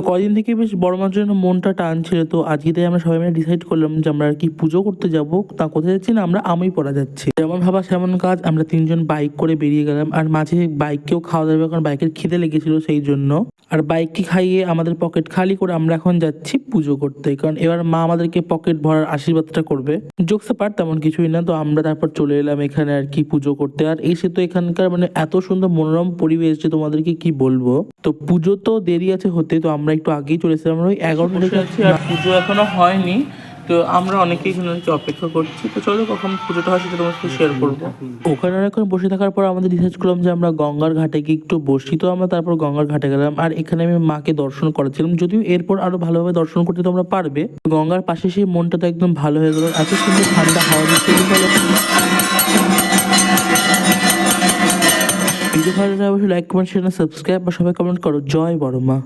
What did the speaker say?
কদিন থেকে বেশ বড় মার জন্য মনটা টানছিল, তো আজকে তাই আমরা সবাই মিলে ডিসাইড করলাম যে আমরা আর কি পুজো করতে যাব। তা কোথায় যাচ্ছি না, আমরা আমি পড়া যাচ্ছি। যেমন ভাবা সেমন কাজ, আমরা তিনজন বাইক করে বেরিয়ে গেলাম। আর মাঝে বাইককেও খাওয়া দাওয়া, কারণ বাইকের খিদে লেগেছিল সেই জন্য। আর বাইককে খাইয়ে আমাদের পকেট খালি করে আমরা এখন যাচ্ছি পুজো করতে, কারণ এবার মা আমাদেরকে পকেট ভরার আশীর্বাদটা করবে। জোকসে পার তেমন কিছুই না। তো আমরা তারপর চলে এলাম এখানে আর কি পুজো করতে। আর এসে তো এখানকার মানে এত সুন্দর মনোরম পরিবেশ যে তোমাদেরকে কি বলবো। তো পুজো তো দেরি আছে হতে, তো আমরা একটু আগেই চলে এসেছিলাম। আমরা ওই 11টা থেকে আছি আর পুজো এখনো হয়নি। তো আমরা অনেকেই এখানে অপেক্ষা করছি। তো চলো কখন পুজোটা হয় সেটা তোমার সাথে শেয়ার করবো। ওখানে অনেকক্ষণ বসে থাকার পর আমাদের ডিসাইড করলাম যে আমরা গঙ্গার ঘাটে গিয়ে একটু বসি। তো আমরা তারপর গঙ্গার ঘাটে গেলাম। আর এখানে আমি মাকে দর্শন করাচ্ছিলাম, যদিও এরপর আরো ভালোভাবে দর্শন করতে তোমরা পারবে। গঙ্গার পাশে সেই মনটা তো একদম ভালো হয়ে গেল, এত সুন্দর ঠান্ডা হাওয়া দিচ্ছে। ভিডিও ভালো লাগলে অবশ্যই লাইক কমেন্ট শেয়ার সাবস্ক্রাইব বা সবাই কমেন্ট করো। জয় বড় মা।